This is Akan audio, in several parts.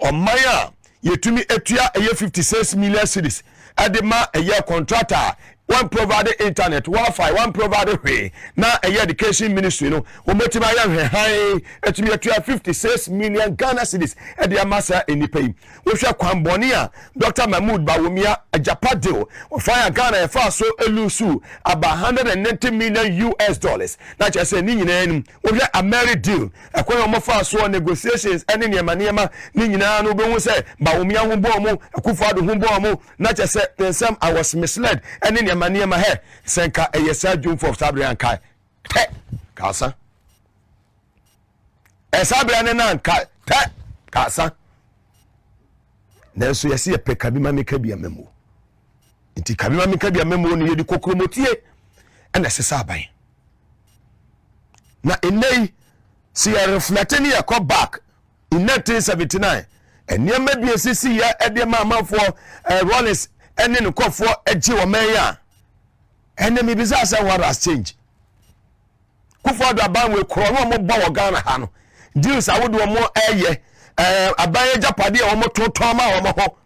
Omaya yetumi etua 56 million cedis adema eye contractor one provided internet Wi-Fi one provided way na education ministry no ometima ya hwe etumi etua 56 million Ghana cedis ede amasa enipay wo hwe kwamboni a Dr. Mahmoud Bawumia Jakpa deal o fire Ghana e fa so elusu about $190 million na chese ni nyina enum wo hwe Ameri deal ekwan o mo fa so negotiations ene niema ni nyina no be hu se Bawumia ho bo mo Akufo-Addo ho bo mo na chese pensam I was misled ene niema he senka eyesa June for Sabrian kai te kasa Sabrian na kai te kasa nanso yesi ye peka bi ma meka bi amemo nti ka bi ma meka bi amemo no yedi kokromotie na sesa aban na enei si ya reflecting ya come back in 1979 eniema bi esisi ya ede ma amanfo Rollins ene no kofo eji wo man ya enemy bisa say what has changed Akufo-Addo aban we kro no mo ba wo Ghana ha no deals awodo mo eye aban Japade e mo toton ma wo mo ho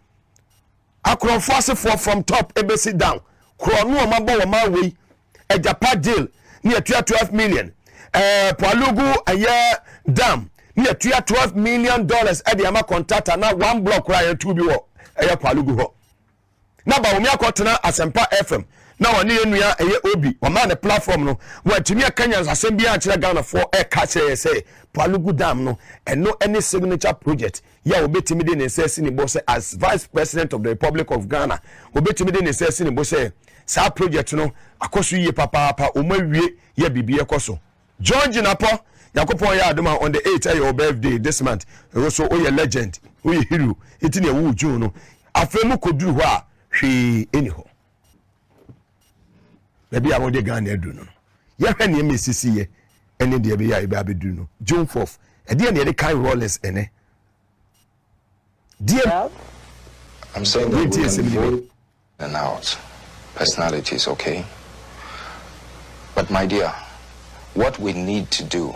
akrofo asefo from top ebesi down kro no mo ba wo ma we Jakpa deal ni atua 12 million Palugu aye dam ni atua $12 million e de ama contractor na one block ra ya tu bi wo eye Palugu ho na ba wo mi akotena Asempa FM na woni enua eye obi o ma na platform no watimi akanya asem bia akire Ghana for e ka say Palugu dam no eno any signature project ya obetimi de nesesi ni boss as vice president of the Republic of Ghana obetimi de nesesi ni boss sa project no akoso yie papa o mawie ya bibie koso George Napo Yakopon ya adoma on the 8th of your birthday this month so o ye legend o ye hero iti na wu June no afemu koduru ho a hwe eniho Baby, I want the Ghana do no. Ya hwe ne mesisi ye ene de be ya be abedu no. June 4th. E de ne kai Rollins ene. Dear I'm saying that we can vote and out. Personality is okay. But my dear, what we need to do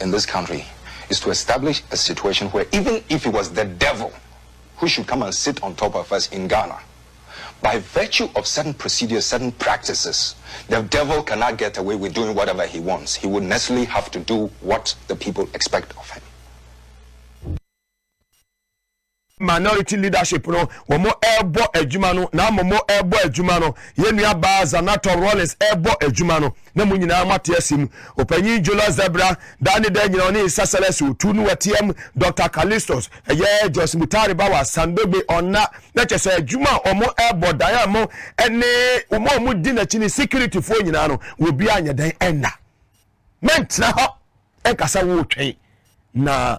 in this country is to establish a situation where even if it was the devil who should come and sit on top of us in Ghana, by virtue of certain procedures, certain practices, the devil cannot get away with doing whatever he wants. He would necessarily have to do what the people expect of him. Minority leadership no womo ebo adwuma no na momo ebo adwuma no yenua baza nato Rollins ebo adwuma no na munyina amate asim opanyi Jola Zebra dani da nyina oni saseles otu no watiem Dr. Callistos eye Jos Mutari bawa Sandogbe onna na chese adwuma omo ebo dan mo ene omo mu di na chini security fo nyina no obi anya dan enna mentra ho enkasa wo twen na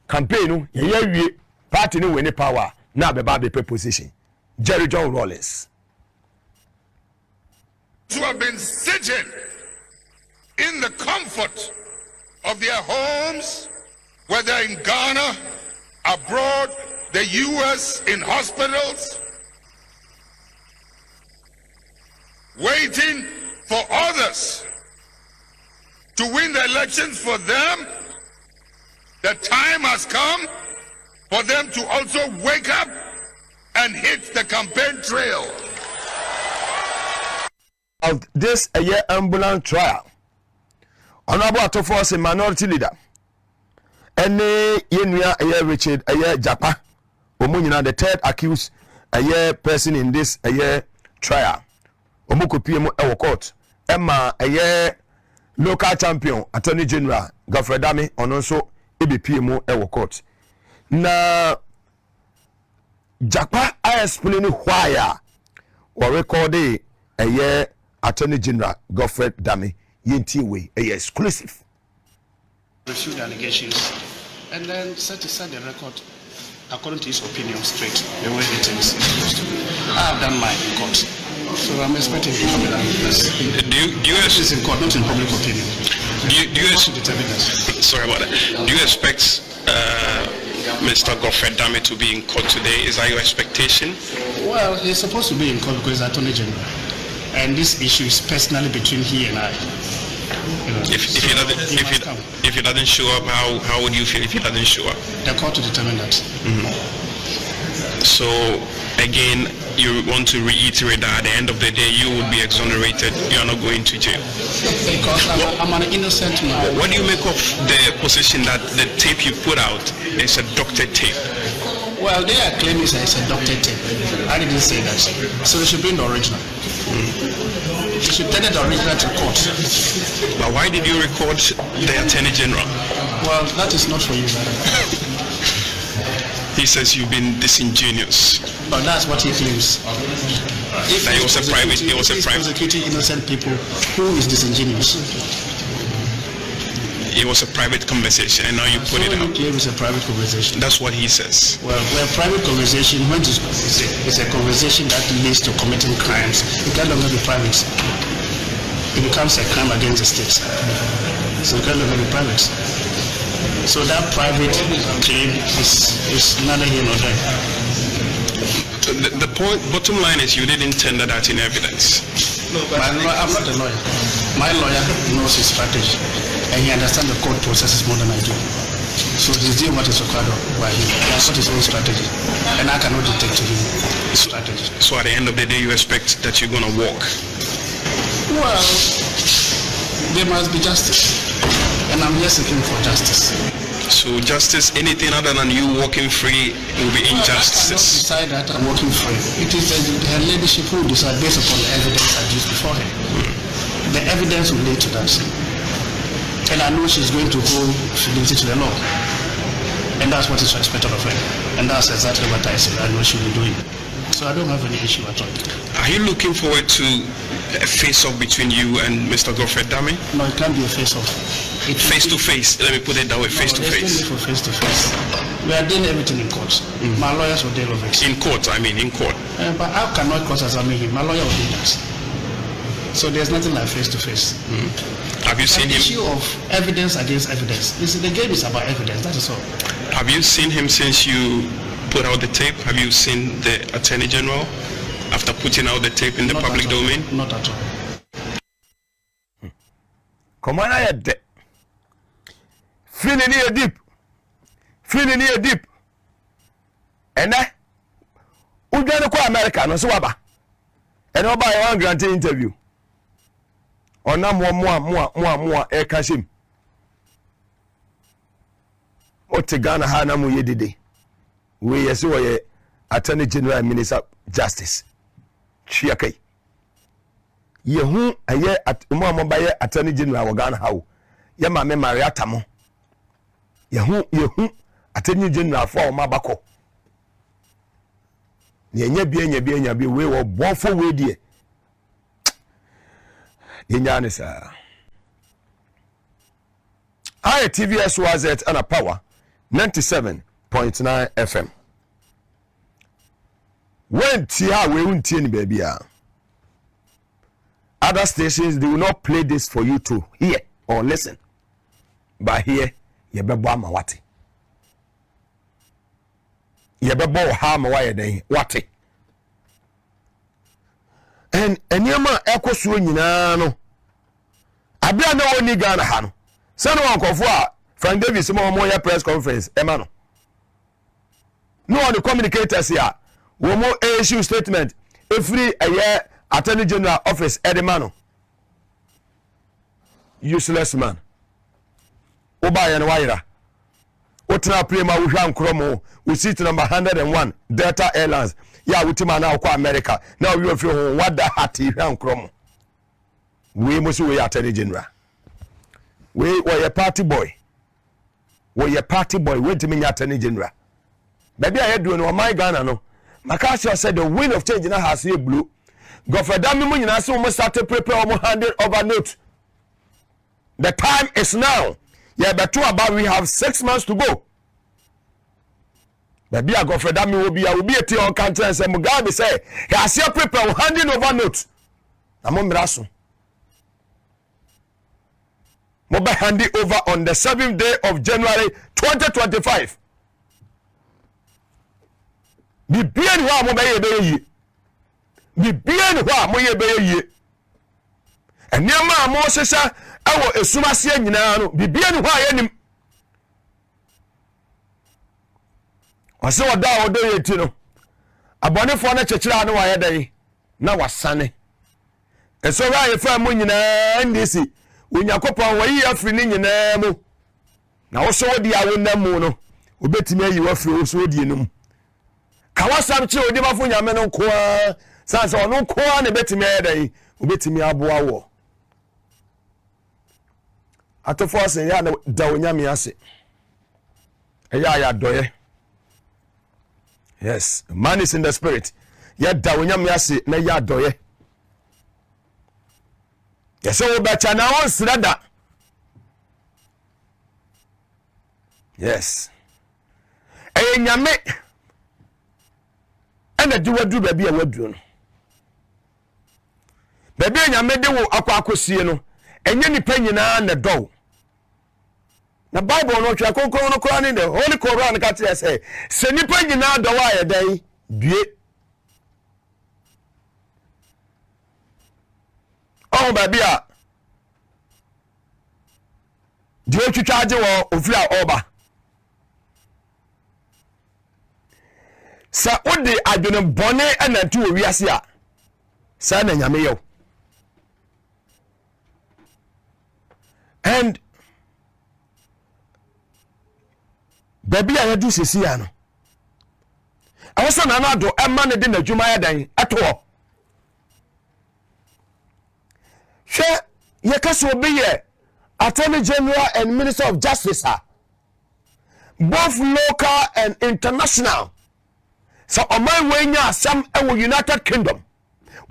campaign no ye wie party no win power now be bad position. Jerry John Rollins. Who have been sitting in the comfort of their homes, whether in Ghana, abroad, the US, in hospitals, waiting for others to win the elections for them. The time has come for them to also wake up and hit the campaign trail. Of this a year ambulance trial, Honorable Atofo a minority leader, and Yenua a year Richard a year Jakpa, Omunina the third accused a year person in this a year trial. Omuko PM Ewo Court, Emma a year local champion, Attorney General, Odame, and also EBPMO Ewo Court. Na Jakpa I explain why or record a year Attorney General Odame yenti way a exclusive. Refute the allegations and then set aside the record according to his opinion straight the way it is supposed to be. I have done mine in court, so I'm expecting to come in. Do you is in court, not in public opinion? Do you sorry about that. Do you expect Mr. Odame to be in court today? Is that your expectation? Well, he's supposed to be in court because he's Attorney General, and this issue is personally between he and I. If he doesn't show up, how would you feel if he doesn't show up? The court to determine that. So again, you want to reiterate that at the end of the day, you would be exonerated. You are not going to jail. Because I'm an innocent man. What do you make of the position that the tape you put out is a doctored tape? Well, they are claiming it's a doctored tape. I didn't say that. So they should bring the original. They should tell the original to court. But why did you record the Attorney General? Well, that is not for you, brother. He says you've been disingenuous. But that's what he claims. That it was a private. Prosecuting innocent people. Who is disingenuous? It was a private conversation, and now you put it out. You claim it's a private conversation. That's what he says. Well, private conversation, when it's a conversation that leads to committing crimes, it can no longer be private. It becomes a crime against the state. So it can no longer be private. So that private claim is neither here nor there. The bottom line is you didn't tender that in evidence. No, but I'm not a lawyer. My lawyer knows his strategy, and he understands the court processes more than I do. So he's doing what is required by him. That's what his own strategy, and I cannot dictate to him his strategy. So at the end of the day, you expect that you're going to walk? Well, there must be justice, and I'm here seeking for justice. So justice, anything other than you walking free will be injustice. I cannot decide that I'm walking free. It is her ladyship who decide based upon the evidence adduced before her. The evidence will lead to that. And I know she's going to hold fidelity to the law. And that's what is expected of her. And that's exactly what I know she'll be doing. So I don't have any issue at all. Are you looking forward to a face-off between you and Mr. Godfrey Odame? No, it can't be a face-off. Face-to-face, let me put it that way, face-to-face. For face-to-face. We are doing everything in court. My lawyers will deal with it. In court, in court. But how cannot cross-examine him? My lawyer will do that. So there's nothing like face-to-face. Have you seen him? The issue of evidence against evidence. The game is about evidence, that is all. Have you seen him since you put out the tape? Have you seen the Attorney General after putting out the tape in the public domain? Not at all. Come on, I had feeling here deep. And then, we going to call America, no so waba. And over one granted interview. Or no more, air Kashim. What the Ghana Hanamu Yedidi. We are so Attorney General and Minister of Justice. Chiakai. Yehu a year at Umama Attorney General of Ghana how. Yama me Mariatamo. Yehu Attorney General for Mabako. Nye be we were born for way dear. Yenyanisa. I TVS was at and a power 97.9 FM. When Tia we won't see any baby. Other stations they will not play this for you to hear or listen. But here, you be bomb wati. You be bomb harm wati. And yama eko suo nyina no. Abia na woni Ghana ha no. Send one kofo a Frank Davis mo ya press conference ema no. No on the communicators here. We mo issue statement every year Attorney General office edemano. Useless man. Oba ya na wayira. Otra prema wo hwa nkromo. We seat number 101 Delta Airlines. Ya wutima na kwa America. Now we feel what the hat hwa nkromo. We must we Attorney General. We were a party boy. We a party boy. Wait to me Attorney General. Baby I do no my Ghana no. Makasha said the wind of change now has here blue. Godfrey Odame mo nyina so mo start to prepare almost handed over note. The time is now. Yeah, but about we have 6 months to go. Baby Godfrey Odame will be a tea on country and say Mugabe say he has here prepare handing over note. Amo miraso. Moba handing over on the 7th day of January 2025. Bibian wa mo baye be yi. Bibian wa mo ye be yi. Eniama mo sesa awo esumase nyina no bibia ne ho ayenim wase wada odo yeti no abonefo na chechira ne waye dai na wasane eso ra ye fa mu nyina ndisi Onyankopon wayi afri ne nyina mu na wo so wodi awo na mu no obetimi ayi wafri wo so wodi enum kawasam chi odi bafo nyame no koa sanse ono koa ne betimi ayedai obetimi aboa wo atofo ase ya na da onyame ase ya doye. Yes, man is in the spirit. Ya da onyame ase na ya doye. Yes, so becha na won srada. Yes. Nyame ena di wadu ba bia wadu no. Ba bia nyame de wo akwakosie no, enye nipa nyina na do. Na Bible no twa konkon no kora ni the Holy Quran ka tell say se nipa nyina do wa ye dan due. Oh ba bia di o twitwa age wo ofiri a oba. Sa odi adwene bone anantu owiase a sa na nyame yew. And baby a yadu sisi ya no awasa na na do emma ne de nadwuma ya dan ato hwe ye kaso obi ye Attorney General and Minister of Justice both local and international. So oman we nya asam e United Kingdom,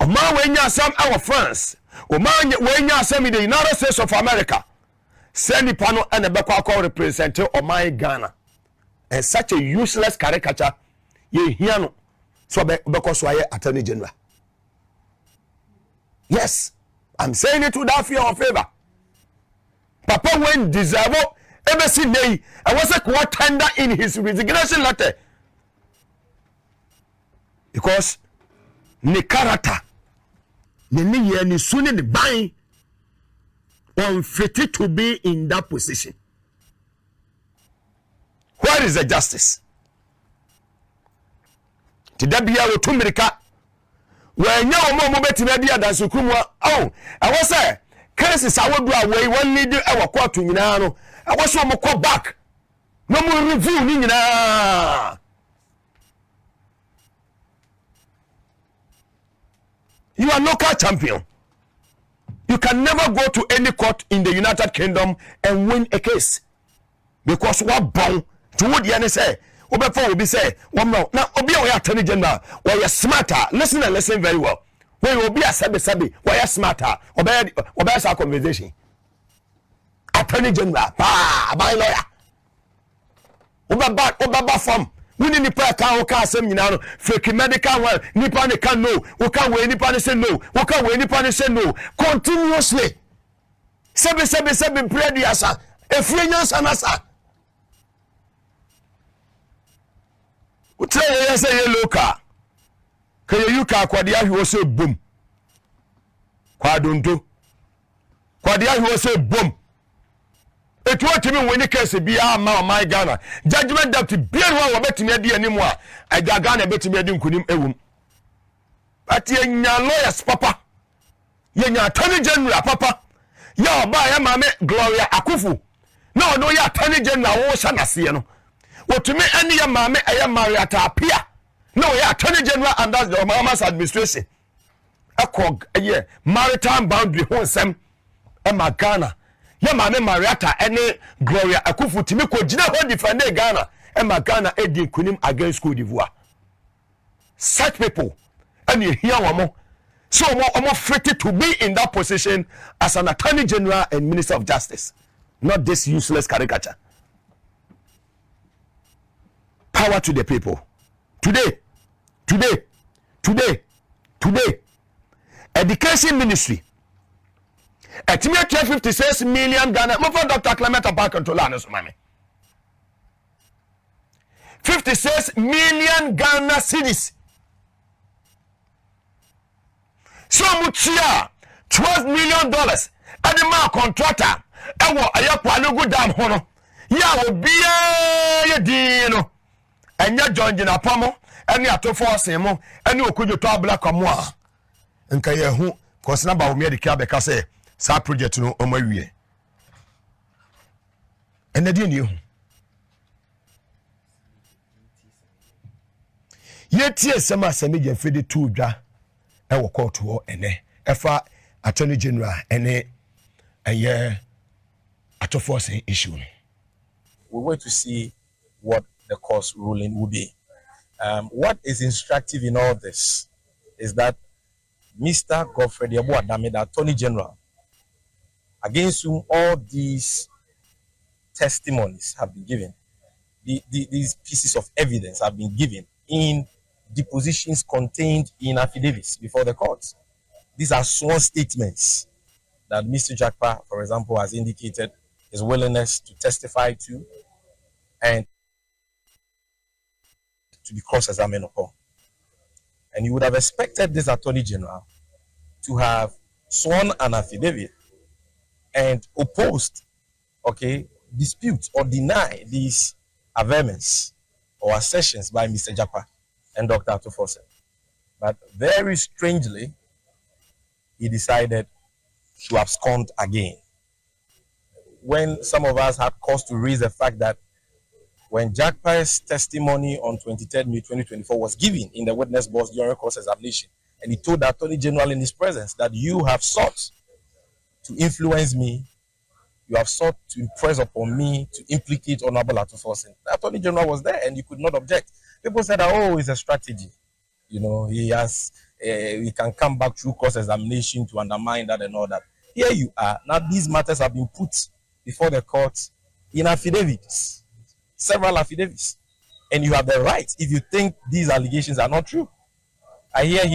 oman we nya asam e France, oman we nya asam in the United States of America. Send the panel and the back represent oman Ghana. And such a useless caricature ye hear no so because why Attorney General. Yes, I'm saying it without fear or favor. Papa when deserve embassy day I was a tender in his resignation letter. Because ne character ne ye ni suni ni ban unfit to be in that position. Where is the justice? Tidabia wo tumirika when nya omo beti na dia dan sukumwa oh I was say cases awodu away one need e court nyina no I was so mo call back no more review ni nyina. You are local champion. You can never go to any court in the United Kingdom and win a case because what bound to what you say. Obefo will be say one more. Now obi o Attorney General why you smarter. Listen and listen very well. When you be a sabi why you smarter. Obey our conversation. Attorney General by lawyer. Obaba form. Wini nipa ka o ka asem nyina no fake medical one nipa ne can no o ka we nipa ne say no o ka we nipa ne say no continuously sebi prayer di asa efre nyansa na sa o tell you say ye local ka ye yuka akwade ahwo say boom kwadonto kwade ahwo say boom. It what me when you can say be my Ghana judgment that be one betimi adi animu a Ghana betimi adi nkunim ewum but ye nya lawyers papa ye nya Attorney General papa ya ba ya mame Gloria Akufu no ya Attorney General wo sanase no wotumi ene ya mame eya Mariata Apia no ya Attorney General under the Obama's administration akog ye maritime boundary ho nsem e ma Ghana ya mame Mariata ene Gloria Akufu timi ko gina ho defend Ghana e ma Ghana edi kunim against Cote d'Ivoire. Such people and you hear one so more fit to be in that position as an Attorney General and Minister of Justice, not this useless caricature. Power to the people. Today, education ministry etimi 56 million Ghana mo for Dr. Clement Abba controller no so mame 56 million Ghana cedis so much $12 million ɛde ma contractor ɛwɔ Jakpa Alugu Dam ho no ya obia ye din no ɛnya John Jinapamo ɛne atofo ɔsen mo ɛne okudwo to abla kwamo a nka ye hu kɔsena ba wo me de ka be ka sɛ sa project no o mawie ɛnade ne hu yetie sema asɛm gye fede tu dwa ɛwɔ court ho ɛnɛ ɛfa attorney general ɛne ɛyɛ atofo ɔsen issue no. We wait to see what the court's ruling will be. What is instructive in all this is that Mr. Godfrey Odame, the Attorney General, against whom all these testimonies have been given, these pieces of evidence have been given in depositions contained in affidavits before the courts. These are sworn statements that Mr. Jakpa, for example, has indicated his willingness to testify to and to be cross-examined upon. And you would have expected this Attorney General to have sworn an affidavit and opposed, dispute or deny these averments or assertions by Mr. Jakpa and Dr. Atufose. But very strangely, he decided to abscond again. When some of us had cause to raise the fact that when Jakpa's testimony on 23rd May 2024 was given in the witness box during cross-examination, and he told the Attorney General in his presence that you have sought to influence me, you have sought to impress upon me to implicate Honorable Atufose. The Attorney General was there and he could not object. People said, it's a strategy. He can come back through cross-examination to undermine that and all that. Here you are. Now these matters have been put before the court in affidavits, several affidavits. And you have the right, if you think these allegations are not true. I hear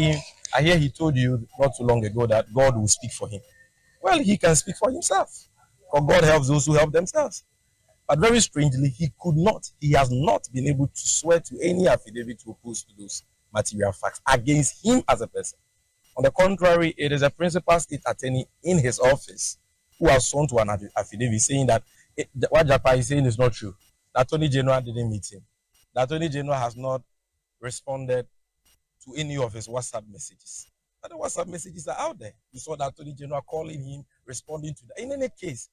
he told you not too long ago that God will speak for him. Well, he can speak for himself. Because God helps those who help themselves. But very strangely, he has not been able to swear to any affidavit to oppose to those material facts against him as a person. On the contrary, it is a principal state attorney in his office who has sworn to an affidavit saying that what Jakpa is saying is not true. The Attorney General didn't meet him. The Attorney General has not responded to any of his WhatsApp messages. But the WhatsApp messages are out there. You saw the Attorney General calling him, responding to that. In any case,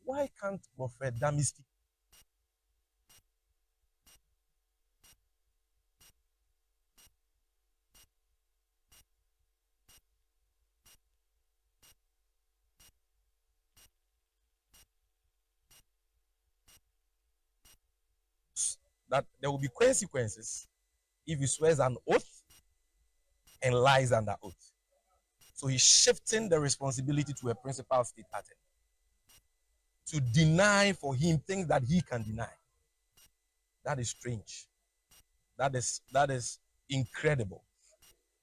why can't Godfrey Odame speak? That there will be consequences if he swears an oath and lies under oath. So he's shifting the responsibility to a principal state attorney to deny for him things that he can deny. That is strange. That is incredible.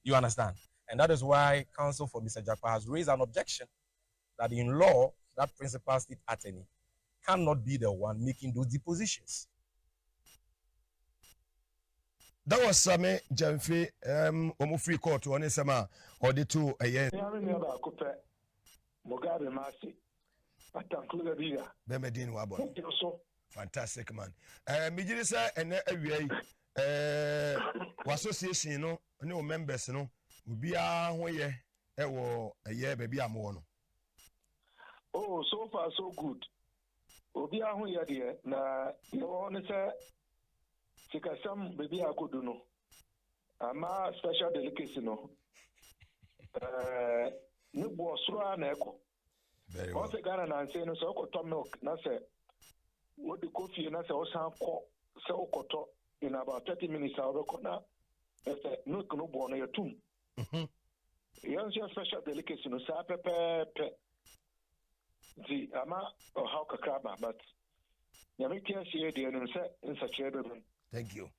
You understand? And that is why counsel for Mr. Jakpa has raised an objection that in law, that principal state attorney cannot be the one making those depositions. That was Same Jamfi omo free court on sama or the two a year. Bemedin Wabon. Fantastic man. Mijirisa and association no members no be a way a year baby am one. Oh, so far so good. Obi ahu ya de na you want to say Sikasam baby akuduno. Ama special delicacy no. Nubo sura na eko. Very well. Once Ghana na say no so okoto milk na say what the coffee na say osan ko say okoto in about 30 minutes na milk no bo na yatum. Yan special delicacy no sa pepe. The ama or how kakraba but Yamikia see the and set in such a Thank you.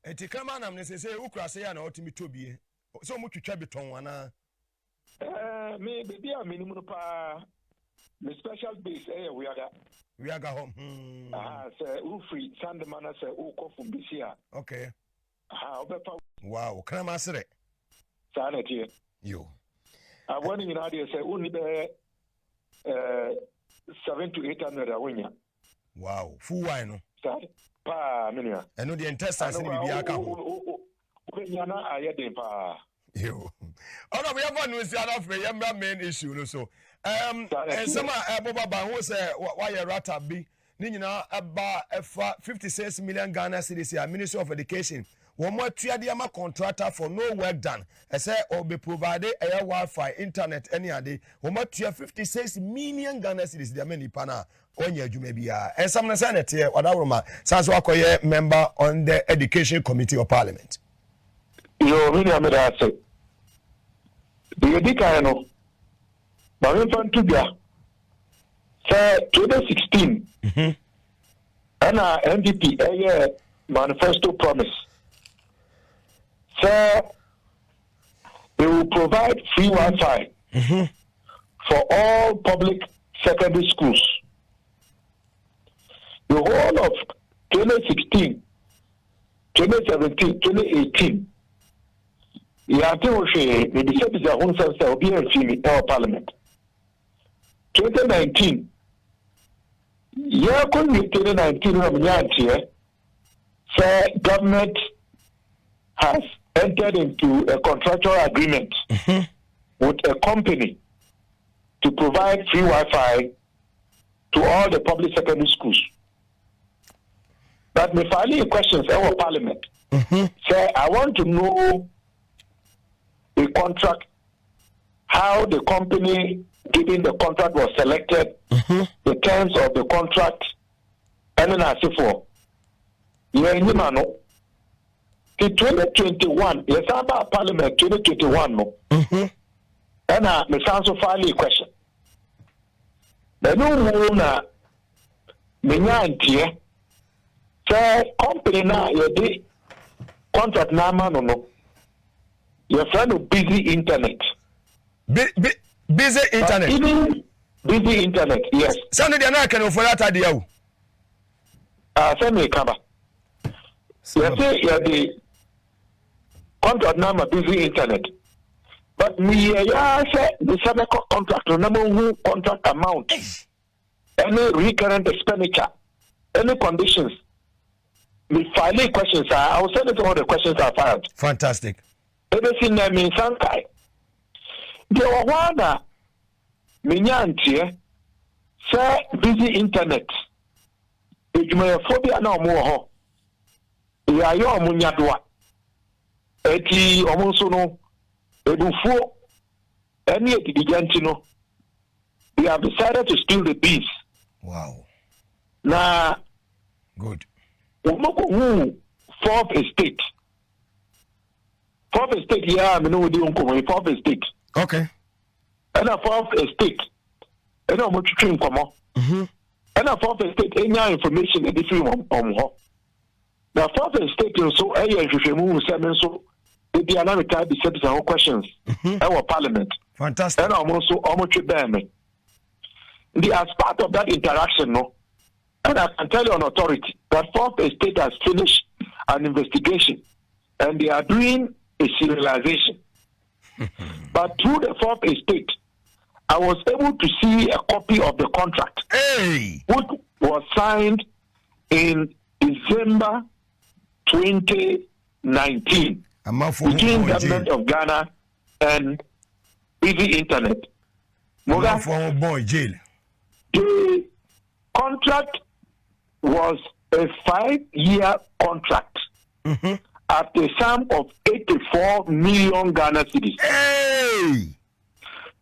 And to come on, I'm say Ukrasia and ultimate to be so much to chabiton one. Me baby a minimum pa the special base we are home. Say free Sunday man say from BCA. Okay. Wow, can I answer it? Sanity. You. I want you know say only 7 to 800 awonya. Wow, full wine. Sorry. Pa minia. And no the intestines in the aka ho. Yana ayede pa. Yo. All we have one is the other main issue no so. And some Boba Ban who say why a rata be ni nyina aba efa 56 million Ghana cedis here Ministry of Education. One more triadiama contractor for no work done. I say or be provided air Wi-Fi, internet, any other. One more 56 million Ghana cedis. There many pana on your Jumebia. And some Senate here, whatever ma. Sanso member on the Education Committee of Parliament. Yo, mini ameda say. The Edikano. Mamin Tubia. Say 2016. And NDP manifesto promise. So they will provide free Wi-Fi for all public secondary schools. The whole of 2016, 2017, 2018, maybe will be in our parliament. 2019, 2019, so government has entered into a contractual agreement with a company to provide free Wi-Fi to all the public secondary schools. But me filing questions in our parliament. Say, I want to know the contract, how the company giving the contract was selected, the terms of the contract, and then I say for. In 2021, yes, about Parliament 2021, no. And I sound so far a question. The new owner, Minyantia, say company now, your contract now, no. Your friend of busy internet. Busy internet. Even busy internet, yes. Sunday, I can offer that idea. Send me a cover. You say you're the contract number busy internet. But me say the same contract number who contract amount, any recurrent expenditure, any conditions. Me filing questions I will send it all the questions I filed. Fantastic. Everything that means Sankai. There were one Minyantie say busy internet. Phobia no more. Ya yo munyadwa eti omonso no edufuo eni etidijanti no we have decided to steal the bees. Wow. Na good. Who fourth estate yeah me no di onko fourth estate. Okay. And a fourth estate and no much train komo. And a fourth estate any information e free ho. The fourth estate so so the analytical the questions our parliament. Fantastic. And also almost me. As part of that interaction, no, and I can tell you on authority that fourth estate has finished an investigation and they are doing a serialization. But through the fourth estate, I was able to see a copy of the contract, which was signed in December 2019 between government of Ghana and Busy Internet. Jail. The contract was a 5-year contract at the sum of 84 million Ghana cedis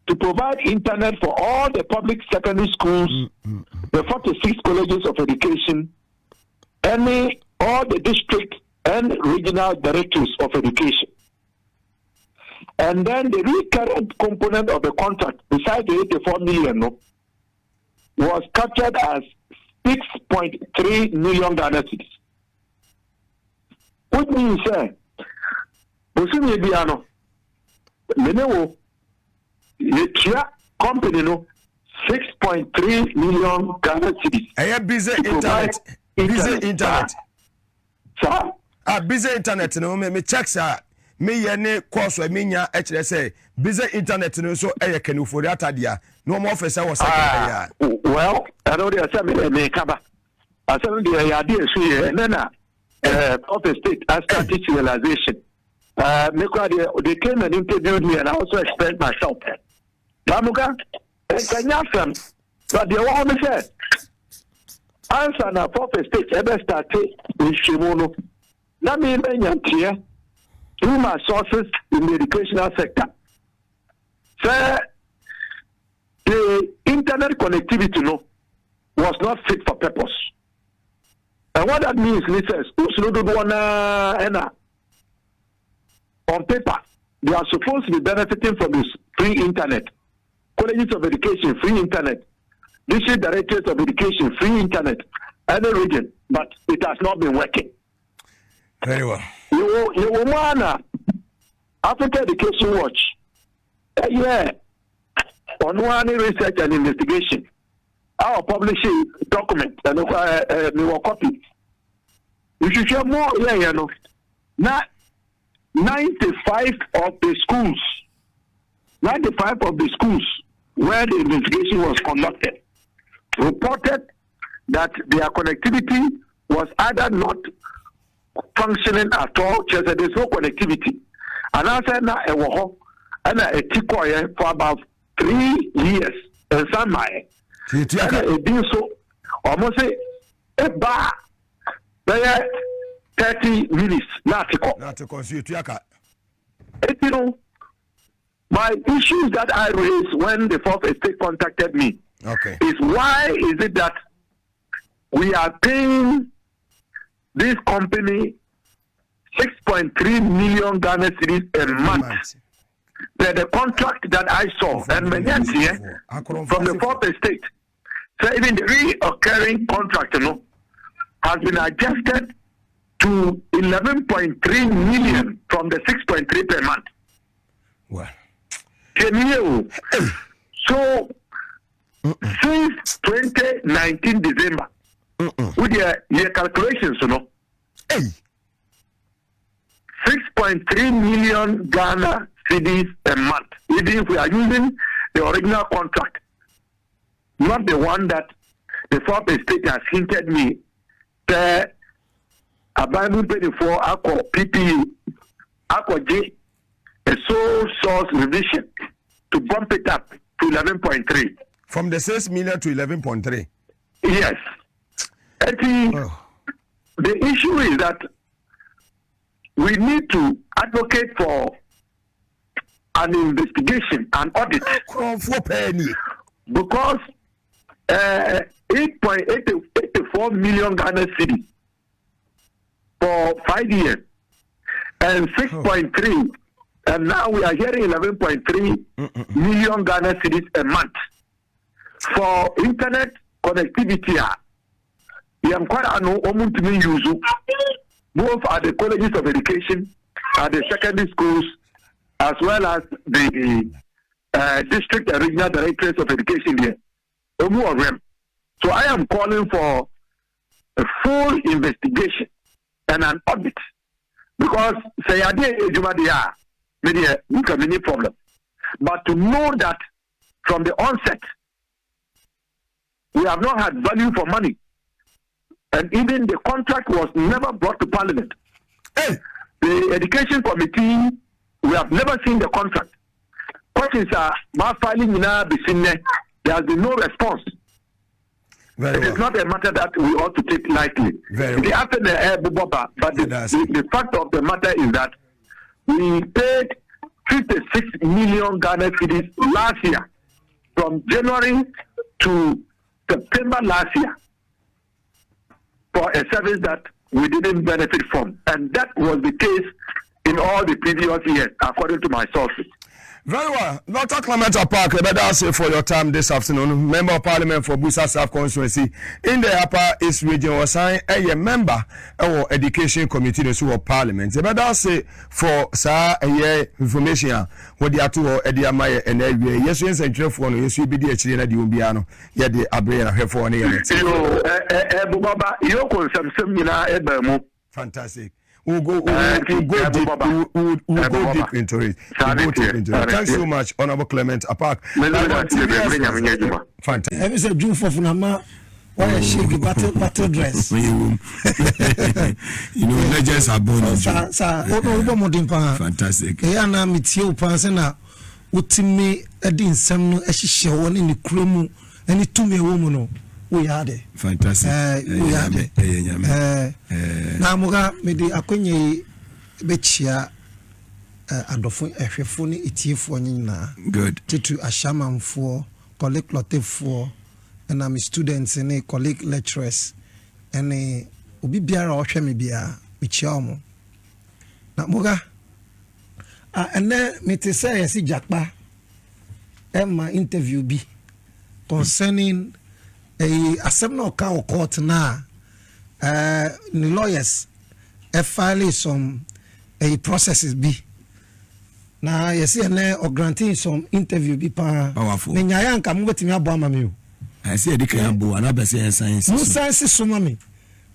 to provide internet for all the public secondary schools, the 46 colleges of education, all the district and regional directorates of education. And then the recurrent component of the contract, besides the 84 million, was captured as 6.3 million Ghana cedis. Which means, Bosumi Lenewo, the company, 6.3 million Ghana cedis. I have busy internet. Busy internet. Sir? Busy internet, no, me check, sir. me ye ne course me nya e kire say business internet no so e ye kanufori atadia no mo officer was second well I know they say me kaba asem de ya de esu ye na of the state as strategization they came and interviewed me and I also explained myself Bamuga Kanyafam but the one said answer na of the state ever started in Shimono na me menyantia through my sources in the educational sector. Sir, the internet connectivity was not fit for purpose. And what that means, listeners, on paper, they are supposed to be benefiting from this free internet. Colleges of education, free internet. District directors of education, free internet. Any region, but it has not been working. Very well. You want Africa Education Watch. Yeah. On one research and investigation. Our publishing document and we will copy. You should share more. Yeah, Now, 95 of the schools where the investigation was conducted reported that their connectivity was either not functioning at all, just that there's no connectivity. And I said, now a war and a tikoye for about 3 years and some my and it did so almost say a bar 30 minutes not to consider my issues that I raised when the fourth estate contacted me is why is it that we are paying this company 6.3 million Ghana cedis a month. The contract that I saw and from the fourth estate, so even the reoccurring contract, has been adjusted to 11.3 million from the 6.3 per month. Well, so since 2019 December, with your calculations, 6.3 million Ghana cedis a month. Even if we are using the original contract, not the one that the fourth estate has hinted me, the Bible 24 Aqua PPU, Aqua J, a sole source revision to bump it up to 11.3. From the 6 million to 11.3. Yes. The issue is that we need to advocate for an investigation, an audit, because 8.84 million Ghana cedis for 5 years and 6.3, and now we are hearing 11.3 million Ghana cedis a month for internet connectivity. We am quite use both at the colleges of education, at the secondary schools, as well as the district and regional directors of education here. So I am calling for a full investigation and an audit, because say I did any problem, but to know that from the onset we have not had value for money. And even the contract was never brought to Parliament. The Education Committee, we have never seen the contract. Questions are filing in our business. There has been no response. It is not a matter that we ought to take lightly. After the but the fact of the matter is that we paid 56 million Ghana cedis last year, from January to September last year, for a service that we didn't benefit from. And that was the case in all the previous years, according to my sources. Very well. Dr. Clement Park, that's it for your time this afternoon. Member of Parliament for Busa South Constituency in the Upper East Region was signed a member of Education Committee of Parliament. That's it for information what the atu Edia Maya and Elvia. Yes, yes, and Jeff1, yes, you be the Chilena di Umbiano, yet the Abrena have for an Bubaba, you can some Ebemo. Fantastic. We'll go deep into it. Thanks so much, Honorable Clement Apak. Fantastic. Every say June for Funama. Why shake battle dress? Legends are born. Fantastic. Yana mitio pansena utimi edin semno eshishe woni ni kremu eni tumi woman. We had it. Fantastic. We had it. Na muga mede akonye bechia adofo ehwefo ni itiefo nyina. Good. Titu ashamanfo, colleague lotefo, and I'm students and colleague lecturers and obi biara ohwe me bia mechia omo. Na muga and then me te say yes Jakpa my interview be concerning asem na oka o court na the lawyers file some processes be na yes na or granting some interview be pa me nyaya nka mo betimi abo ama me o I say the can abo na be say science no science so ma me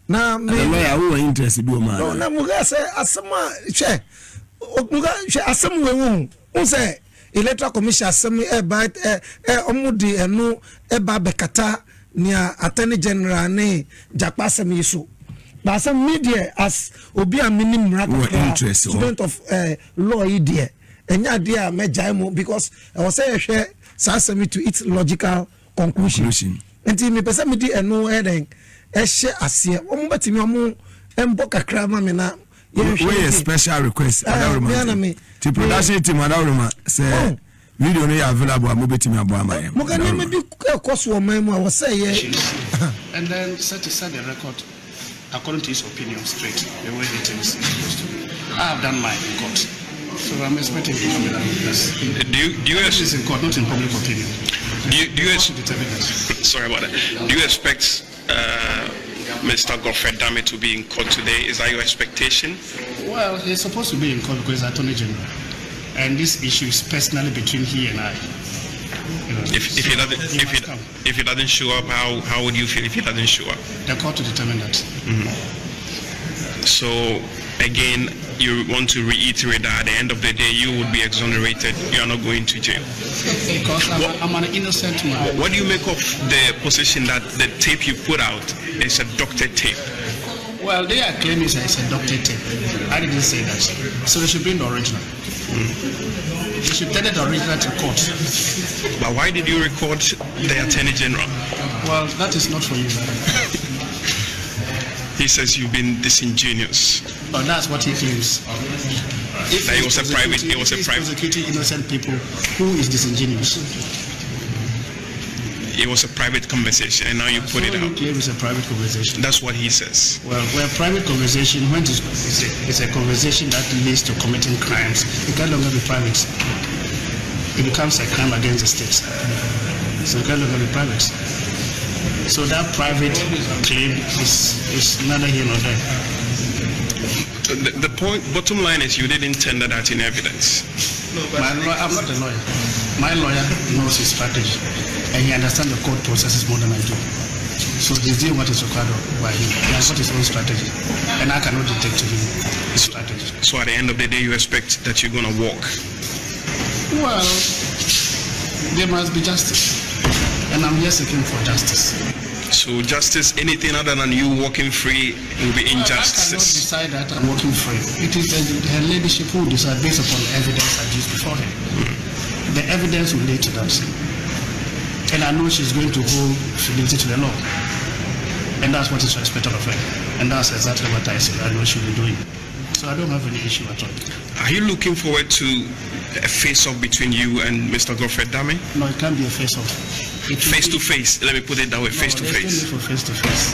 na me lawyer who interest do ma no na mo ga say asema che omuga che asem we won say electoral commission asem omudi enu eba bekata nia attorney general ne Jakpa asem yiso but some media as obi a minimum student of law idea enya dia mejaimo because I was say hwe asem to its logical conclusion enti me pesa me di enu eden ehye ase omo betimi omo embo kakra ma me na we special request to production team adawrema say video no available am betimi abo am am mo kan me bi course wo man mu I was say and then set the record according to his opinion straight the way the things supposed to be. I have done mine in court, so I'm expecting to come in this. Do you is in court, not in public opinion. Do you sorry about that. Do you expect Mr. Godfred Dame to be in court today? Is that your expectation? Well, he's supposed to be in court because he's Attorney General, and this issue is personally between he and I. If he doesn't show up, how would you feel if he doesn't show up? The court to determine that. So again, you want to reiterate that at the end of the day, you would be exonerated. You are not going to jail. Because I'm an innocent man. What do you make of the position that the tape you put out is a doctored tape? Well, they are claiming it's a doctored tape. I didn't say that. So they should bring the original. They should tell the original to court. But why did you record the Attorney General? Well, that is not for you. He says you've been disingenuous. Oh, that's what he claims. If it was a private. Prosecuting innocent people, who is disingenuous? It was a private conversation, and now you put it out. You claim it's a private conversation. That's what he says. Well, where private conversation, when it's a conversation that leads to committing crimes, it can no longer be private. It becomes a crime against the state. So it can no longer be private. So that private claim is neither here nor there. The bottom line is you didn't tender that in evidence. No, but I'm not a lawyer. My lawyer knows his strategy, and he understands the court processes more than I do. So he's doing what is required by him. He has got his own strategy, and I cannot dictate to him his strategy. So at the end of the day, you expect that you're going to walk? Well, there must be justice, and I'm here seeking for justice. So justice, anything other than you walking free will be injustice. I cannot decide that I'm walking free. It is her ladyship who decides based upon the evidence adduced before her. The evidence will lead to that. And I know she's going to hold fidelity to the law. And that's what is expected of her. And that's exactly what I know she'll be doing. So I don't have any issue at all. Are you looking forward to a face-off between you and Mr. Godfred Dame? No, it can't be a face-off. Face to face, let me put it that way, face to face. For face to face.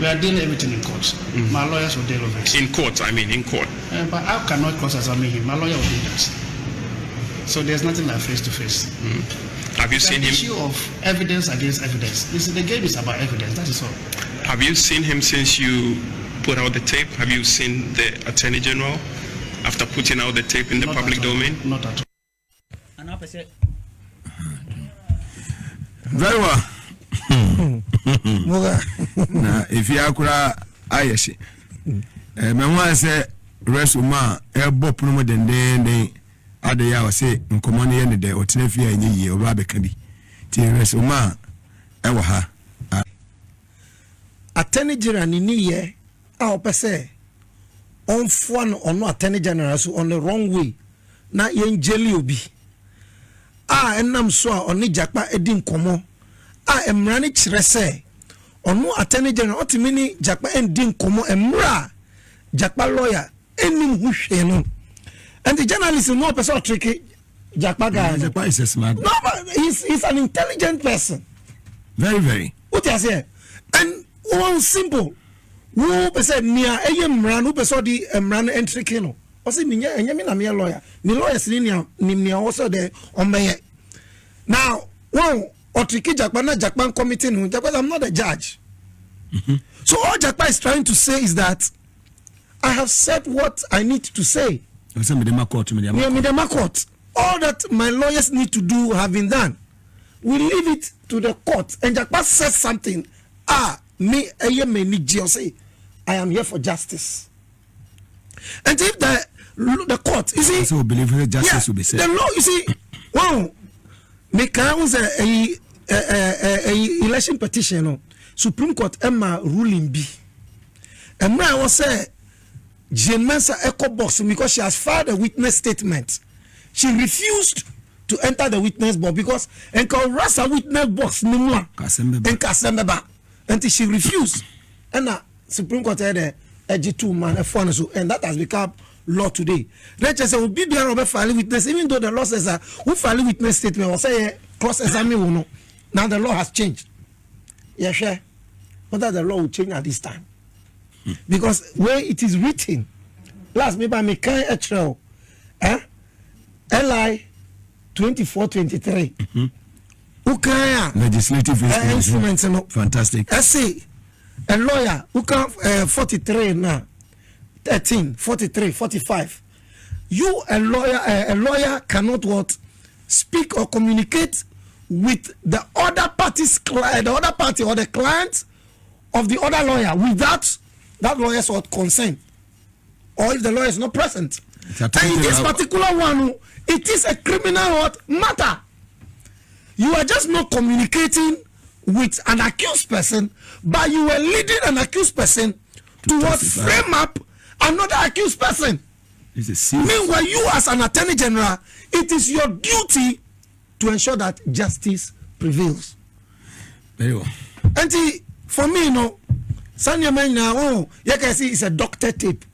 We are dealing everything in court. My lawyers will deal with it. In court, in court. But I cannot cross-examine him. My lawyer will do that. So there's nothing like face to face. Have you seen him? The issue of evidence against evidence. The game is about evidence, that is all. Have you seen him since you put out the tape? Have you seen the Attorney General after putting out the tape in the public domain? Not at all. Very well. Now, if you are Ayeshi, me want say resuma ebo puno den ade ya o say nkomo ne ye ne de otena fi anye yi oba beka bi ti resuma e wo ha attorney general ni ye a opese on fo no ono attorney general so on the wrong way na yen jeli obi enam so a oni Jakpa edi nkomo emra ne kire se ono attorney general otimi ni Jakpa edi nkomo emra Jakpa lawyer enim hu hwe no and the journalist no person tricky Jakpa guy. Jakpa is a smart. No, but he's an intelligent person. Very, very. What you say? And one simple. Who person near mran who person the mran entry kino. O say me na me lawyer. Me lawyer ni also there on me. Now, one or tricky Jakpa na Jakpa committee no. Jakpa, I'm not a judge. So all Jakpa is trying to say is that I have said what I need to say. Court. All that my lawyers need to do have been done. We leave it to the court. And Jakpa says something. Me, say, I am here for justice. And if the court, you see, also believe that justice will be said. The law, you see, wow, me can a election petition. Supreme Court Emma ruling B. And I was say. Jane Mensa echo box because she has filed a witness statement. She refused to enter the witness box because and Rasa witness box no more. And she refused. And Supreme Court had a G2 man a so and that has become law today. Let's just say we be there file witness, even though the law says who file witness statement or say cross examine no. Now the law has changed. Yeah, sure. But that the law will change at this time. Because where it is written, last maybe I make a trail, LI 2423. Legislative instruments, fantastic. I say a lawyer who can 43 now, 13, 43, 45. You a lawyer cannot what speak or communicate with the other party's the other party or the client of the other lawyer without that lawyer's consent, or if the lawyer is not present. And in this particular one, it is a criminal matter. You are just not communicating with an accused person, but you are leading an accused person to frame up another accused person. Meanwhile, you as an attorney general, it is your duty to ensure that justice prevails. Very well. And for me, Sanya now, you can see it's a doctored tape.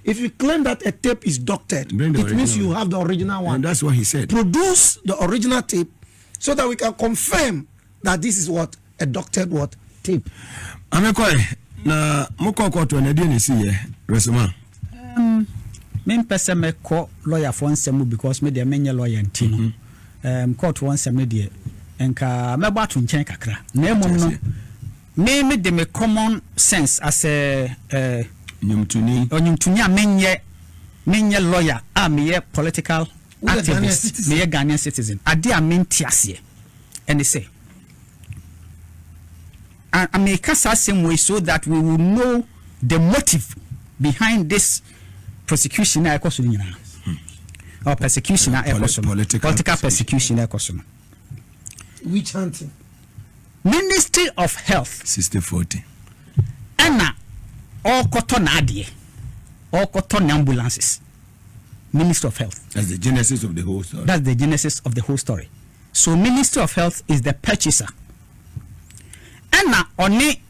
If you claim that a tape is doctored, it means you have the original one. And that's what he said. Produce the original tape so that we can confirm that this is what a doctored tape. Amekoi na mukoko to na die si ye resuma. Me pese me ko lawyer for nsem because me dey menye lawyer ntino. Court one sem ne dey enka me ba to nchen kakra. Na emom no me de me common sense as a nyumtuni a menye lawyer me political activist me Ghanaian citizen ade a mentiase and they say I make us same way so that we will know the motive behind this prosecution or persecution political persecution which hunting Ministry of Health 60-40 Anna all cotton adie all cotton ambulances. Ministry of Health. That's the genesis of the whole story. That's the genesis of the whole story. So Ministry of Health is the purchaser. Anna only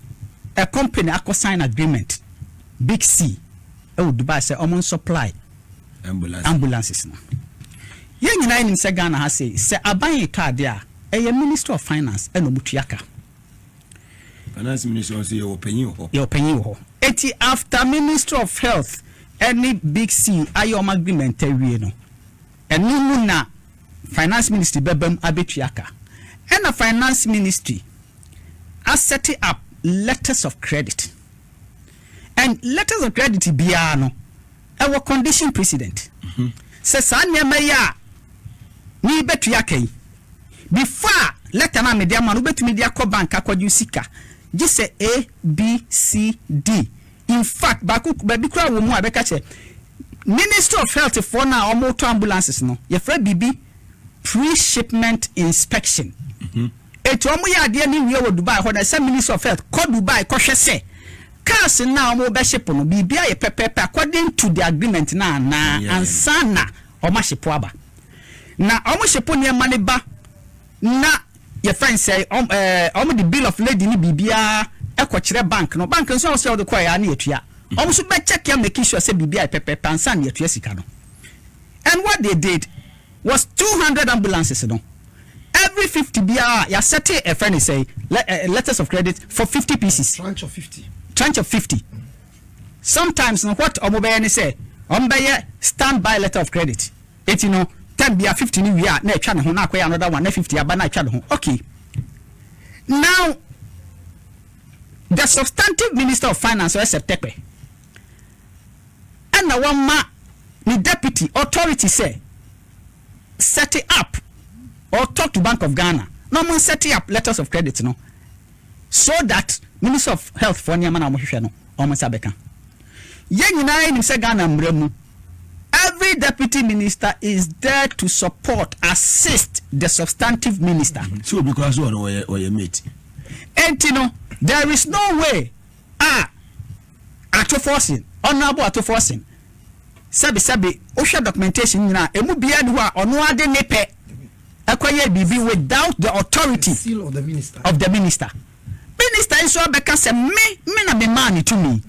a company acco sign agreement Big C Dubai say omon supply ambulances now. Yen nyina nim se Ghana ha say aban card there a Minister of Finance and Obutuaka. Finance Minister say you penny ho. Eti after Minister of Health any Big C ayom agreement ewie no. Enu na Finance Ministry bebem abetuaka. And the Finance Ministry has set up letters of credit. And letters of credit biya no our condition precedent. Se sanya meya ni betuaka yi before letter na media man ubetumi dia ko bank akwadju sika just say A B C D. In fact baku kra wo mu abeka che Minister of Health for now almost ambulances no your friend BB pre-shipment inspection etu omo ya de ni wie wo Dubai ho da say Minister of Health call Dubai ko hwe say cars now omo be ship no bibia ye pepepe according to the agreement na ansana omo ship aba na omo ship ne mane ba na your friend say omo the bill of lading ni bibia ekwokyere bank no bank nso so de kwaya na etua omo so be check ya make sure say bibia pepepe ansana etua sika no. And what they did was 200 ambulances no. Every 50 BR, you set a friend say letters of credit for 50 pieces. Tranche of 50. Tranche of 50. Sometimes no what omobeye say, omobeye standby letter of credit. It 10 BR 50 ni we are na twa ne ho na akoya another one na 50 aba na twa ne ho. Okay. Now the substantive Minister of Finance or September and one ma the deputy authority say set it up or talk to Bank of Ghana. No man set it up letters of credit no. So that Minister of Health for Nyamana Mohwehwe no almost abeka. Ye nyina ni se Ghana mremu. Every deputy minister is there to support, assist the substantive minister. So because one or your mate. And you know, there is no way ato forcing, honorable ato forcing. Sabi osha documentation na emu bia ni ho a ono ade nepe akwaye bibi without the authority the seal of the minister minister is so beka say me na me man to me,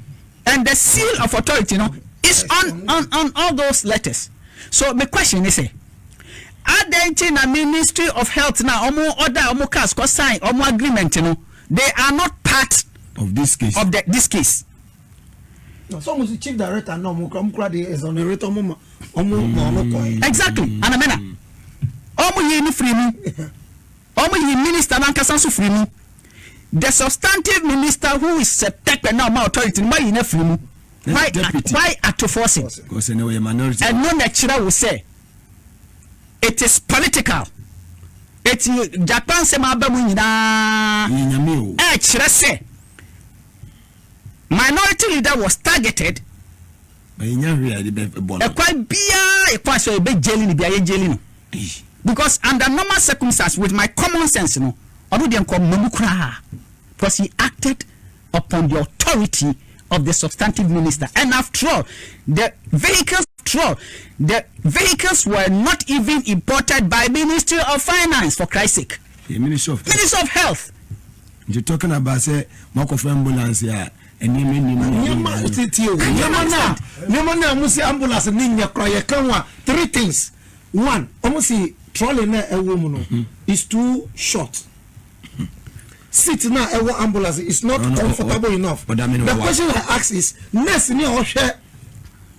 and the seal of authority no is on all those letters. So my question is identity na Ministry of Health na omo order omo cast ko sign omo agreement no, they are not part of this case this case. No, so the chief director no mo the exonerator omo exactly. And I mean omo ye ni free mu omo ye minister na nkasa so free mu. The substantive minister who is set now my authority why you na free mu, why at to force it? Because no minority and no lecturer will say it is political. It's Japan se ma ba mu nyina chere say minority leader was targeted. Because under normal circumstances, with my common sense, because he acted upon the authority of the substantive minister. And after all, the vehicles were not even imported by Ministry of Finance, for Christ's sake. The Ministry of Health. You're talking about say Marco ambulance here. Three things. One, almost trolley na a woman is too short. Seat na a ambulance is not comfortable enough. The question I ask is, nurse ni or share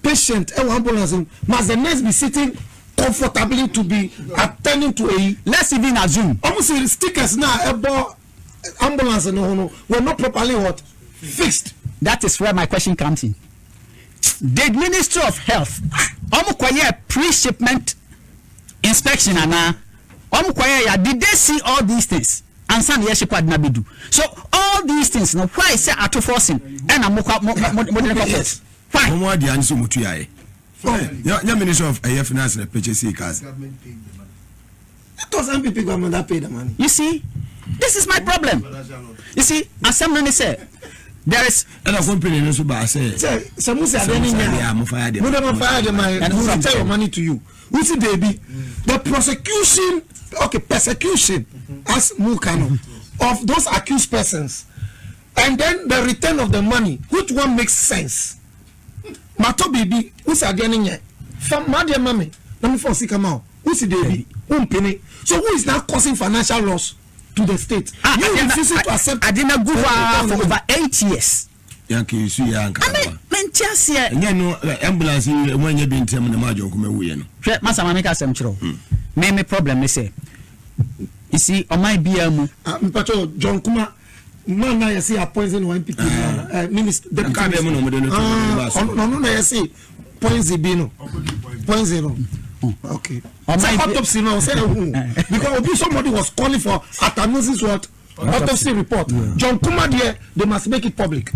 patient ambulance must the nurse be sitting comfortably to be attending to a, let's even assume almost stickers na about ambulance no were not properly fixed. That is where my question comes in. Did Ministry of Health pre-shipment inspection did they see all these things and some years do? So all these things now why say at forcing and why? Why the answer mutuai? Your Minister of Finance and purchase cars. It was MPP government that paid the money. You see, this is my problem. You see, as somebody said, there is and a company no so ba say some say and who return your money to you. Who see baby the persecution as Mukano of those accused persons, and then the return of the money, which one makes sense? Mato baby who's again here from Madia Mami, let me first see come out. Who's the baby? So who is now causing financial loss to the state? You refusing to accept. I didn't go for over 8 years. Yankee, see, ambulance when you been telling the major come away. Master Mamika Semchro. Main problem is say, you see, on my BM, John Kuma, man, I see a poison one people, minister, the no, I see poison bino, poison. Okay. Autopsy now say because somebody was calling for Atanosis what autopsy report. John Kuma there, they must make it public.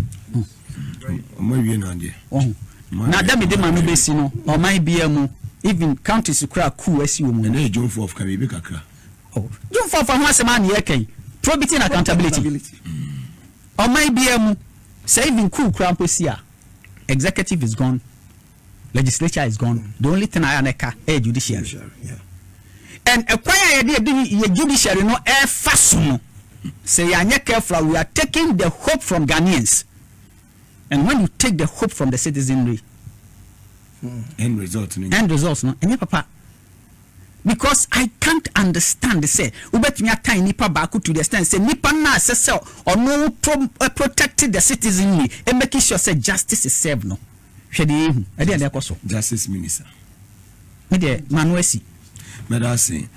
na da me de ma no besi no o man bia mu even counties kura cool asi wo mu na e John for ka bi kakra John for ho asema na ye kan probity and accountability o man bia mu say even cool kura posia executive is gone, legislature is gone. The only thing I aneka is judiciary. Yeah. And acquire the judiciary no air fasten. Say you careful, we are taking the hope from Ghanaians. And when you take the hope from the citizenry, end results no. And papa. Because I can't understand. They say, "Ubetumi atan nipa baako to the extent say nipa na assess or no protected the citizenry and making sure say justice is served no." Hwede ehu, e dey na ekoso. Justice Minister. Me dey Manuesi. Medasi.